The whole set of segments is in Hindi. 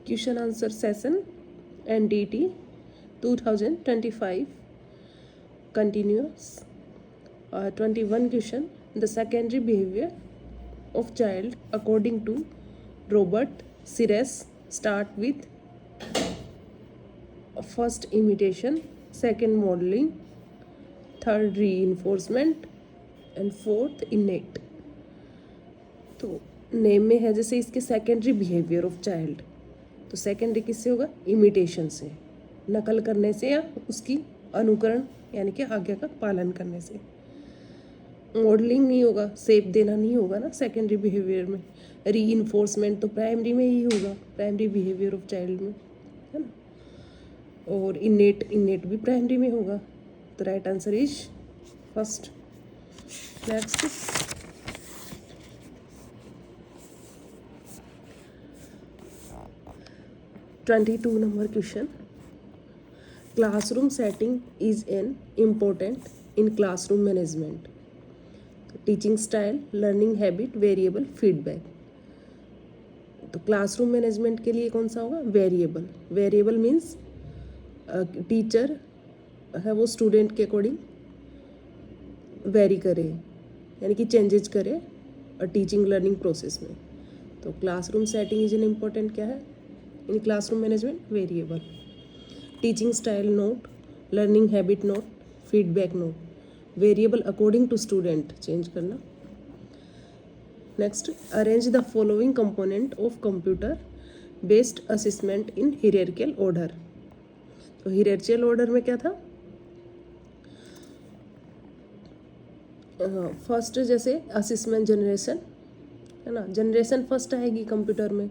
Question answer session NDT 2025 continuous. 21 question. The secondary behavior of child according to Robert Sires start with first imitation, second modeling, third reinforcement and fourth इनेट. तो नेम में है जैसे इसके सेकेंडरी बिहेवियर ऑफ चाइल्ड, तो सेकेंडरी किससे होगा? इमिटेशन से, नकल करने से या उसकी अनुकरण यानी कि आज्ञा का पालन करने से. मॉडलिंग नहीं होगा, सेप देना नहीं होगा ना सेकेंडरी बिहेवियर में. री तो प्राइमरी में ही होगा, प्राइमरी बिहेवियर ऑफ चाइल्ड में, है ना. और इनेट भी प्राइमरी में होगा. तो right answer is first. Next, 22 number question. Classroom setting is an important in classroom management. Teaching style, learning habit, variable, feedback. तो क्लासरूम मैनेजमेंट के लिए कौन सा होगा? वेरिएबल. वेरिएबल मीन्स टीचर है वो स्टूडेंट के अकॉर्डिंग वेरी करे, यानी कि चेंजेज करे और टीचिंग लर्निंग प्रोसेस में. तो classroom setting is an important क्या है in classroom management? Variable. Teaching style not, learning habit not, feedback not. Variable according to student change करना. Next, arrange the following component of computer based assessment in hierarchical order. तो हियरार्किकल ऑर्डर में क्या था? फर्स्ट जैसे असेसमेंट जनरेशन है ना, जनरेशन फर्स्ट आएगी कंप्यूटर में.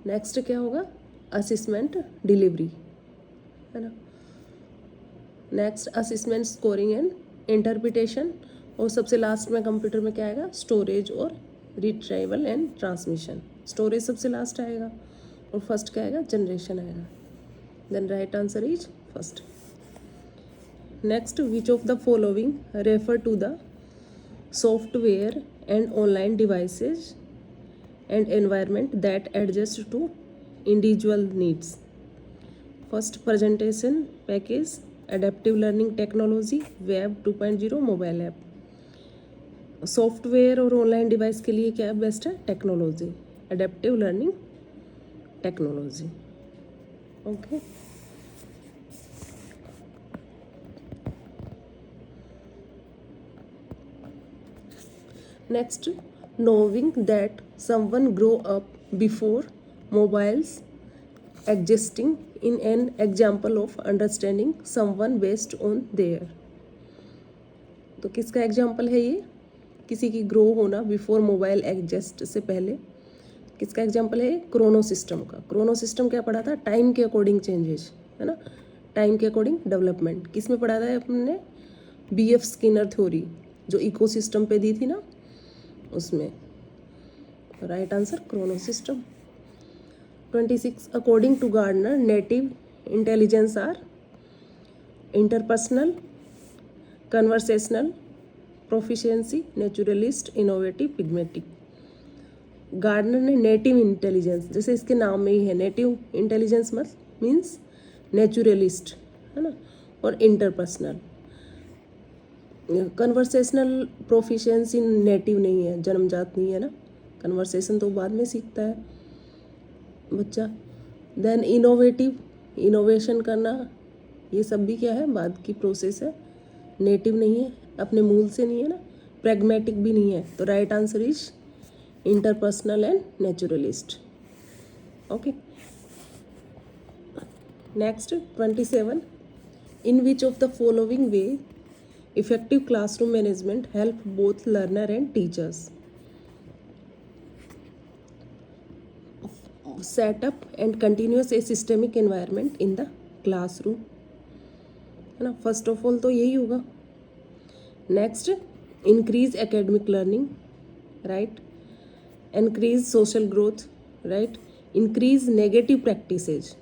नेक्स्ट क्या होगा? असेसमेंट डिलीवरी, है ना. Next assessment scoring and interpretation. और सबसे लास्ट में कंप्यूटर में क्या आएगा? स्टोरेज और रिट्राइवल एंड ट्रांसमिशन. स्टोरेज सबसे लास्ट आएगा और फर्स्ट क्या आएगा? जनरेशन आएगा. Then right answer is first. Next, which of the following refer to the software and online devices and environment that adjust to individual needs. First, presentation package, adaptive learning technology, web 2.0, mobile app. Software और ऑनलाइन डिवाइस के लिए क्या बेस्ट है? Technology, adaptive learning technology. Okay. Next, knowing that someone grow up before mobiles existing in an example of understanding someone based on their. तो किसका एग्जाम्पल है ये? किसी की ग्रो होना बिफोर मोबाइल एग्जिस्ट से पहले. किसका एग्जाम्पल है? क्रोनो सिस्टम का. क्रोनो सिस्टम क्या पढ़ा था? टाइम के अकॉर्डिंग चेंजेस, है ना, टाइम के अकॉर्डिंग डेवलपमेंट. किस में पढ़ा था अपने? BF स्किनर थ्योरी जो इकोसिस्टम पे दी थी ना, उसमें. Right answer chronosystem. 26, according to Gardner native intelligence are interpersonal, conversational, proficiency, naturalist, innovative, pragmatic. Gardner ने नेटिव इंटेलिजेंस, जैसे इसके नाम में ही है नेटिव इंटेलिजेंस मत मीन्स नेचुरलिस्ट, है ना, और इंटरपर्सनल. कन्वर्सेशनल प्रोफिशिएंसी नेटिव नहीं है, जन्मजात नहीं है ना, कन्वर्सेशन तो बाद में सीखता है बच्चा. देन इनोवेटिव, इनोवेशन करना, ये सब भी क्या है? बाद की प्रोसेस है, नेटिव नहीं है, अपने मूल से नहीं है ना. प्रैग्मेटिक भी नहीं है. तो right answer is interpersonal and naturalist. Okay. Next, 27, in which of the following way effective classroom management help both learner and teachers. Set up and continuous a systemic environment in the classroom, है ना. फर्स्ट ऑफ ऑल तो यही होगा. Next, increase academic learning, right. Increase social growth, right. Increase negative practices.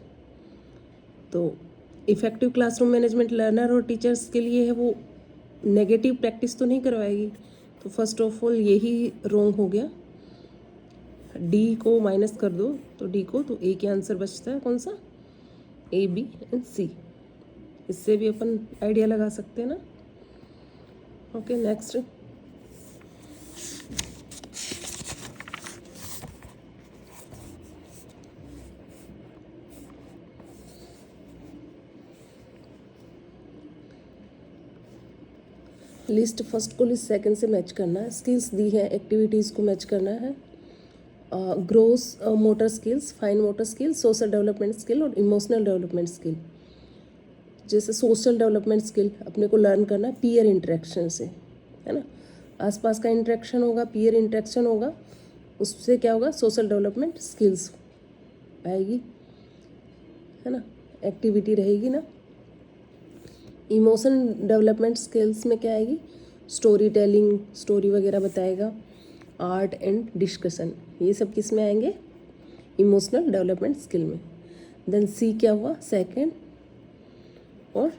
तो इफेक्टिव क्लासरूम मैनेजमेंट लर्नर और टीचर्स के लिए है, वो नेगेटिव प्रैक्टिस तो नहीं करवाएगी. तो फर्स्ट ऑफ ऑल यही रॉन्ग हो गया, डी को माइनस कर दो तो डी को, तो ए के आंसर बचता है कौन सा, ए बी एंड सी। इससे भी अपन आइडिया लगा सकते हैं ना। ओके नेक्स्ट, लिस्ट फर्स्ट को लिस्ट सेकंड से मैच करना है। स्किल्स दी है, एक्टिविटीज़ को मैच करना है। Gross motor skills, fine motor skills, social development skill और इमोशनल डेवलपमेंट स्किल। जैसे सोशल डेवलपमेंट स्किल अपने को लर्न करना है पीयर इंटरेक्शन से, है ना। आसपास का इंटरेक्शन होगा, पीयर इंटरेक्शन होगा, उससे क्या होगा, सोशल डेवलपमेंट स्किल्स आएगी, है ना, एक्टिविटी रहेगी ना। इमोशन डेवलपमेंट स्किल्स में क्या आएगी, स्टोरी टेलिंग, स्टोरी वगैरह बताएगा, आर्ट एंड डिस्कशन, ये सब किस में आएंगे, इमोशनल डेवलपमेंट स्किल में। देन सी क्या हुआ, सेकंड और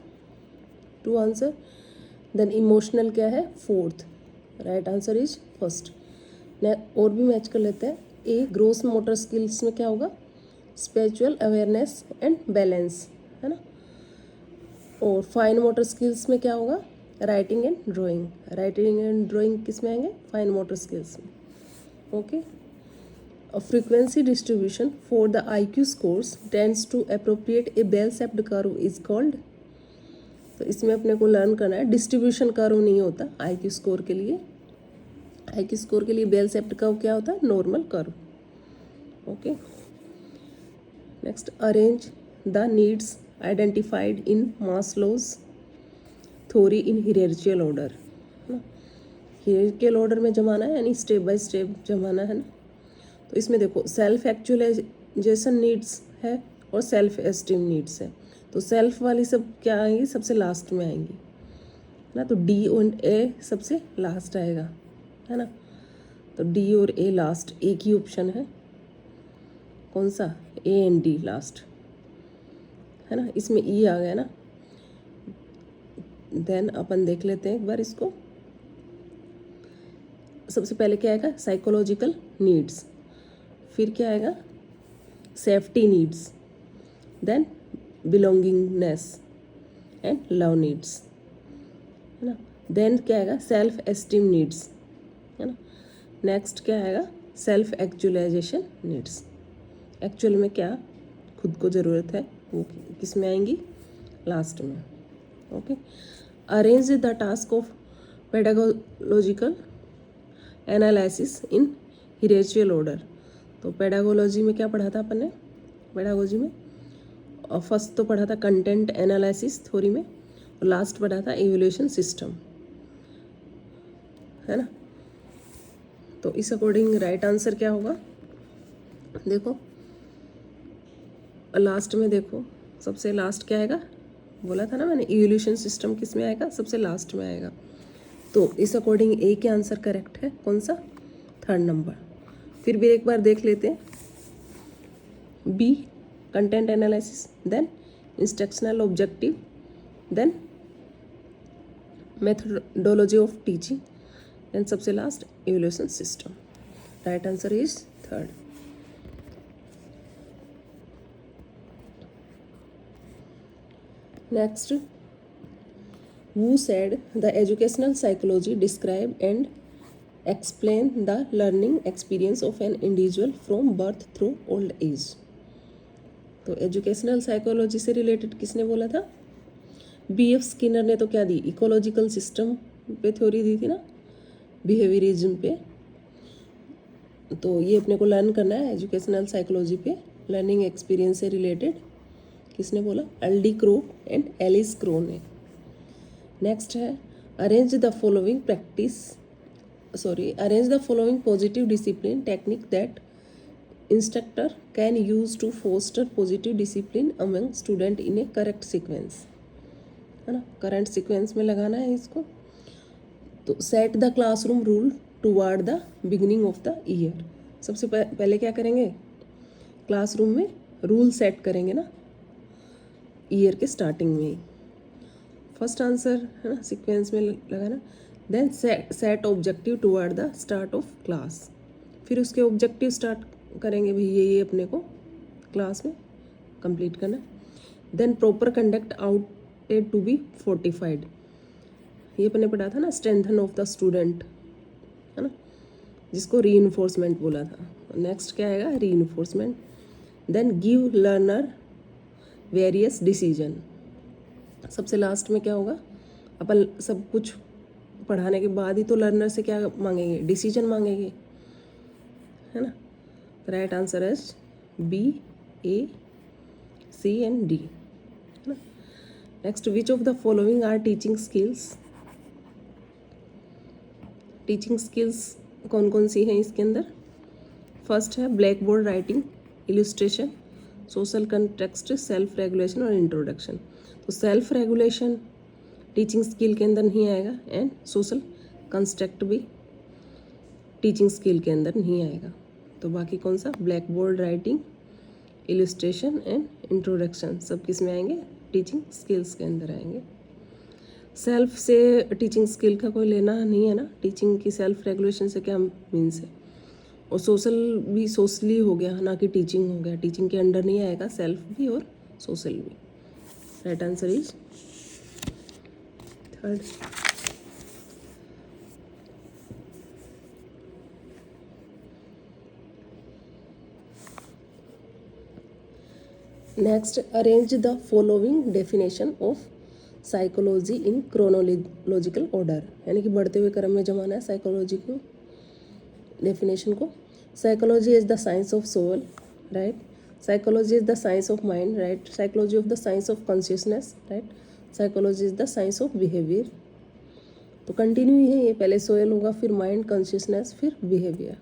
2 आंसर। देन इमोशनल क्या है, fourth, right answer is first. और भी मैच कर लेते हैं। ए ग्रोस मोटर स्किल्स में क्या होगा, स्पिरिचुअल अवेयरनेस एंड बैलेंस, है ना। और फाइन मोटर स्किल्स में क्या होगा, writing and drawing. Writing and drawing किस में आएंगे, फाइन मोटर स्किल्स में। Okay, frequency distribution for the IQ scores tends to appropriate a bell shaped curve is called. तो इसमें अपने को लर्न करना है, डिस्ट्रीब्यूशन कर्व नहीं होता IQ स्कोर के लिए। IQ स्कोर के लिए बेल शेप्ड कर्व क्या होता है, normal curve. Okay next, arrange the needs identified in Maslow's theory in hierarchical order, है ना। हियरार्चिकल ऑर्डर में जमाना है, यानी स्टेप बाय स्टेप जमाना है ना। तो इसमें देखो सेल्फ एक्चुअलाइजेशन नीड्स है और सेल्फ एस्टीम नीड्स है। तो सेल्फ वाली सब क्या आएंगी, सबसे लास्ट में आएंगी ना। तो डी और ए सबसे लास्ट आएगा, है ना। तो डी और ए लास्ट, एक ही ऑप्शन है, कौन सा, ए एंड डी लास्ट, है ना। इसमें ई आ गया ना। देन अपन देख लेते हैं एक बार इसको। सबसे पहले क्या आएगा, साइकोलॉजिकल नीड्स, फिर क्या आएगा, safety needs, then belongingness and love needs, है ना। देन क्या आएगा, सेल्फ एस्टीम नीड्स, है ना। नेक्स्ट क्या आएगा, सेल्फ एक्चुअलाइजेशन नीड्स। एक्चुअल में क्या खुद को ज़रूरत है वो किस में आएंगी, लास्ट में। Okay, arrange the task of pedagogical analysis in hierarchical order. तो पेडागोलॉजी में क्या पढ़ा था अपन ने, पेडागोजी में और फर्स्ट तो पढ़ा था कंटेंट एनालिसिस थ्योरी में, और लास्ट पढ़ा था इवैल्यूएशन सिस्टम, है ना। तो इस अकॉर्डिंग राइट आंसर क्या होगा, देखो लास्ट में, देखो सबसे लास्ट क्या आएगा, बोला था ना मैंने, इवैल्यूएशन सिस्टम किस में आएगा, सबसे लास्ट में आएगा। तो इस अकॉर्डिंग ए के आंसर करेक्ट है, कौन सा, थर्ड नंबर। फिर भी एक बार देख लेते हैं, B content analysis, then instructional objective, then methodology of teaching, then सबसे last evaluation system. Right answer is third. Next, who said the educational psychology describe and explain the learning experience of an individual from birth through old age। तो एजुकेशनल साइकोलॉजी से रिलेटेड किसने बोला था, BF स्किनर ने तो क्या दी, इकोलॉजिकल सिस्टम पे थ्योरी दी थी ना, बिहेवियरिज्म पे। तो ये अपने को लर्न करना है एजुकेशनल साइकोलॉजी पे, लर्निंग एक्सपीरियंस से रिलेटेड किसने बोला, LD Crow and Alice Crow ने। नेक्स्ट है, arrange the following positive discipline technique that instructor can use to foster positive discipline among student in a correct sequence, है ना। करंट सीक्वेंस में लगाना है इसको। तो set the classroom rule toward the beginning of the year. सबसे पहले क्या करेंगे, क्लासरूम में रूल सेट करेंगे ना, ईयर के स्टार्टिंग में ही। फर्स्ट आंसर है ना, सीक्वेंस में लगाना। Then set objective toward the start of class, फिर उसके ऑब्जेक्टिव स्टार्ट करेंगे, भाई ये अपने को क्लास में कंप्लीट करना है। Then proper conduct outed to be fortified, ये अपने पढ़ा था ना, स्ट्रेंथन ऑफ द स्टूडेंट, है ना, जिसको रीइंफोर्समेंट बोला था। नेक्स्ट क्या आएगा, reinforcement. Then give learner various decision, सबसे लास्ट में क्या होगा, अपन सब कुछ पढ़ाने के बाद ही तो लर्नर से क्या मांगेंगे, डिसीजन मांगेंगे, है ना। Right answer is B, A, C and D, है ना। Next, which of the following are teaching skills, teaching skills कौन कौन सी हैं इसके अंदर। फर्स्ट है blackboard writing, illustration, social context, self regulation और इंट्रोडक्शन। तो सेल्फ रेगुलेशन टीचिंग स्किल के अंदर नहीं आएगा, एंड सोशल कंस्ट्रक्ट भी टीचिंग स्किल के अंदर नहीं आएगा। तो बाकी कौन सा, blackboard writing, illustration and introduction, सब किस में आएंगे, टीचिंग स्किल्स के अंदर आएंगे। सेल्फ से टीचिंग स्किल का कोई लेना नहीं है ना, टीचिंग की सेल्फ रेगुलेशन से क्या मीन्स है। और सोशल भी सोशली हो गया, ना कि टीचिंग हो गया, टीचिंग के अंडर नहीं आएगा सेल्फ भी और सोशल भी। Right answer is third. Next, arrange the following definition of psychology in chronological order, यानी कि बढ़ते हुए क्रम में जमाना है साइकोलॉजी को, डेफिनेशन को। Psychology is the science of soul, right. Psychology is the science of mind, right. Psychology of the science of consciousness, right. Psychology is the science of behaviour. तो कंटिन्यू ही है ये, पहले सोल होगा, फिर माइंड, कॉन्शियसनेस, फिर बिहेवियर।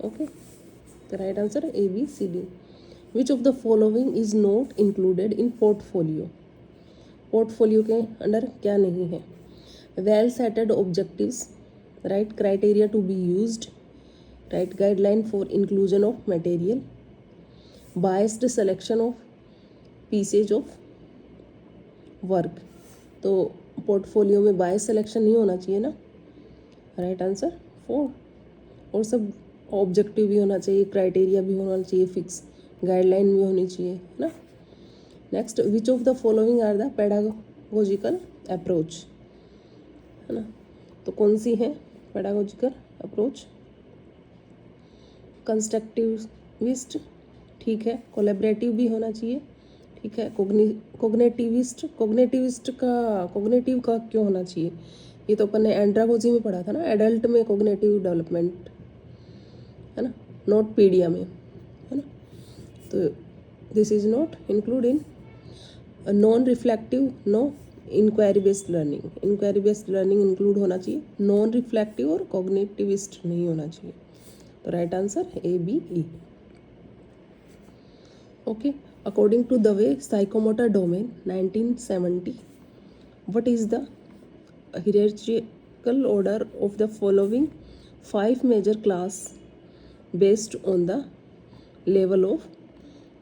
ओके, तो right answer A, B, C, D. Which of the following is not included in portfolio, portfolio के अंडर क्या नहीं है। Well stated objectives, right. Criteria to be used, right. Guideline for inclusion of material, biased selection of pieces of work. तो पोर्टफोलियो में बायस सिलेक्शन नहीं होना चाहिए ना, राइट आंसर 4। और सब ऑब्जेक्टिव भी होना चाहिए, क्राइटेरिया भी होना चाहिए फिक्स, गाइडलाइन भी होनी चाहिए, है ना। Next, which of the following are the pedagogical approach, है ना। तो कौन सी है पेडागोजिकल अप्रोच, कंस्ट्रक्टिविस्ट, ठीक है। कोलैबोरेटिव भी होना चाहिए, ठीक है। कोग्नेटिविस्ट, कोग्नेटिविस्ट का कोग्नेटिव का क्यों होना चाहिए, ये तो अपन ने एंड्रागोजी में पढ़ा था ना, एडल्ट में कोग्नेटिव डेवलपमेंट, है ना, नॉट पीडिया में, है ना। तो this is not include in non reflective, no inquiry based learning, inquiry based learning include होना चाहिए, नॉन रिफ्लेक्टिव और कॉग्निटिविस्ट नहीं होना चाहिए। तो right answer A, B, E. Okay, according to the way psychomotor domain 1970, what is the hierarchical order of the following 5 major class based on the level of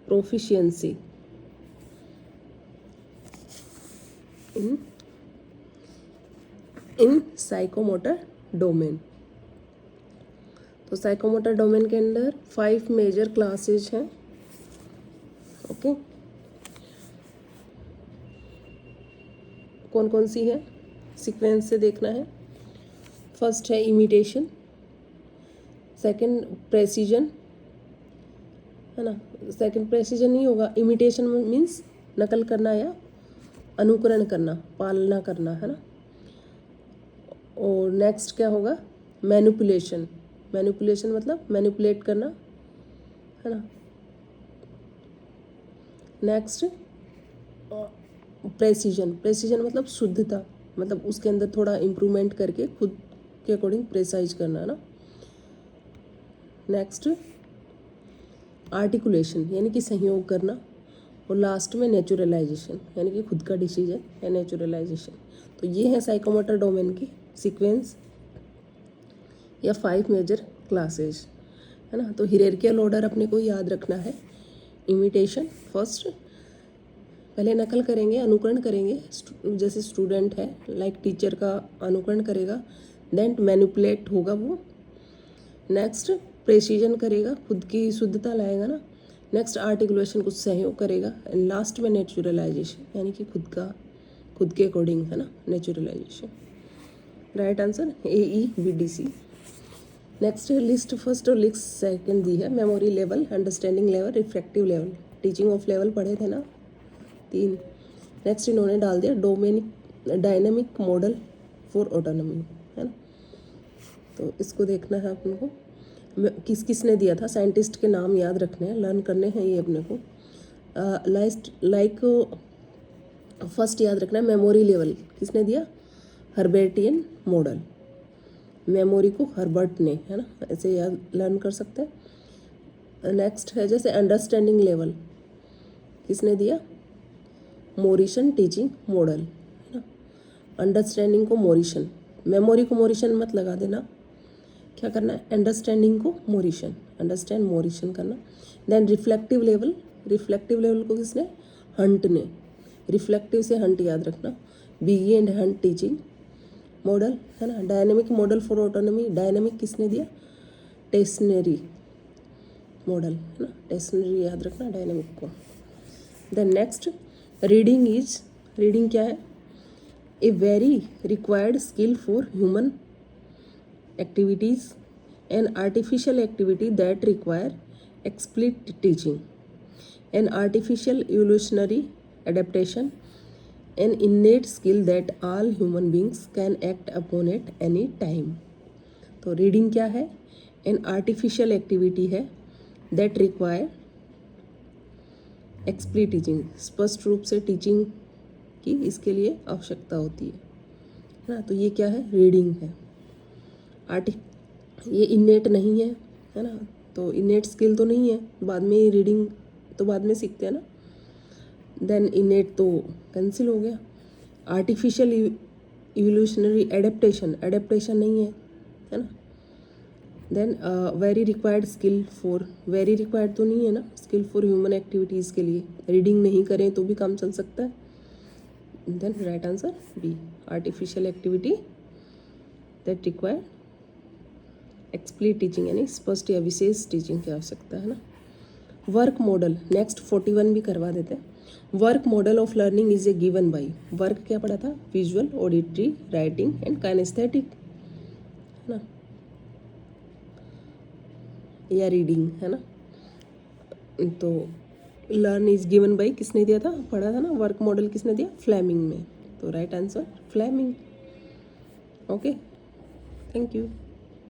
proficiency in psychomotor domain। तो साइकोमोटर डोमेन के अंदर 5 मेजर क्लासेज हैं। ओके, कौन कौन सी है, सीक्वेंस से देखना है। फर्स्ट है इमिटेशन, सेकंड प्रेसिजन, है ना। सेकंड प्रेसिजन नहीं होगा, इमिटेशन मीन्स नकल करना या अनुकरण करना, पालना करना, है ना। और नेक्स्ट क्या होगा, मैनिपुलेशन, मैनिपुलेशन मतलब मैनिपुलेट करना, है ना। नेक्स्ट प्रेसिजन, प्रेसिजन मतलब शुद्धता, मतलब उसके अंदर थोड़ा इम्प्रूवमेंट करके खुद के अकॉर्डिंग प्रेसाइज करना, ना। नेक्स्ट आर्टिकुलेशन, यानी कि सहयोग करना। और लास्ट में नेचुरलाइजेशन, यानी कि खुद का डिसीजन या नेचुरलाइजेशन। तो ये है साइकोमोटर डोमेन की सीक्वेंस या 5 मेजर क्लासेज, है ना। तो हियरार्किकल ऑर्डर अपने को याद रखना है। इमिटेशन फर्स्ट, पहले नकल करेंगे, अनुकरण करेंगे, जैसे स्टूडेंट है लाइक टीचर का अनुकरण करेगा। देन मैनिपुलेट होगा वो, नेक्स्ट प्रेसिजन करेगा, खुद की शुद्धता लाएगा ना। नेक्स्ट आर्टिकुलेशन कुछ सहयोग करेगा। एंड लास्ट में नेचुरलाइजेशन, यानी कि खुद के अकॉर्डिंग है ना naturalisation. Right answer AEBDC। Next है लिस्ट फर्स्ट और लिस्ट सेकंड दी है। Memory level, understanding level, reflective level, teaching of level पढ़े थे ना 3। नेक्स्ट इन्होंने डाल दिया डायनेमिक मॉडल फॉर ऑटोनॉमी, है ना। तो इसको देखना है अपन को, किसने दिया था, साइंटिस्ट के नाम याद रखने हैं, लर्न करने हैं ये अपने को। लाइक फर्स्ट याद रखना है मेमोरी लेवल किसने दिया, हर्बर्टियन मॉडल, मेमोरी को हर्बर्ट ने, है ना, ऐसे याद लर्न कर सकते हैं। नेक्स्ट है जैसे अंडरस्टैंडिंग लेवल किसने दिया, मोरिसन टीचिंग मॉडल, है ना। अंडरस्टैंडिंग को मोरिसन, मेमोरी को मोरिसन मत लगा देना, क्या करना है अंडरस्टैंडिंग को मोरिसन, अंडरस्टैंड मोरिसन करना। देन रिफ्लेक्टिव लेवल को किसने, हंट ने, रिफ्लेक्टिव से हंट याद रखना। बीगी एंड हंट टीचिंग मॉडल, है ना। Dynamic model for autonomy, dynamic किसने दिया, टेस्नरी मॉडल, है ना, टेस्नरी याद रखना डायनेमिक को। देन नेक्स्ट रीडिंग क्या है, a very required skill for human activities and artificial activity that require explicit teaching, an artificial evolutionary adaptation, an innate skill that all human beings can act upon at any time। तो रीडिंग क्या है, an artificial activity है that require explicit teaching, स्पष्ट रूप से टीचिंग की इसके लिए आवश्यकता होती है ना। तो ये क्या है, रीडिंग है। ये इनेट नहीं है ना, तो इनेट स्किल तो नहीं है, बाद में रीडिंग तो बाद में सीखते हैं ना। देन इनेट तो कैंसिल हो गया। आर्टिफिशियल इवोल्यूशनरी एडेप्टेशन नहीं है ना। देन वेरी रिक्वायर्ड तो नहीं है ना, स्किल फॉर ह्यूमन एक्टिविटीज़ के लिए रीडिंग नहीं करें तो भी काम चल सकता है। Then right answer B, artificial activity that require explicit teaching, यानी स्पष्ट या विशेष टीचिंग की आवश्यकता है ना। वर्क मॉडल नेक्स्ट 41 भी करवा देते हैं। VARK model of learning is a given by, VARK क्या पढ़ा था, visual, auditory, writing and kinesthetic, है ना, या रीडिंग, है ना। तो लर्न इज गिवन बाई किसने दिया था, पढ़ा था ना, वर्क मॉडल किसने दिया, फ्लेमिंग में। तो right answer Fleming. Okay, thank you.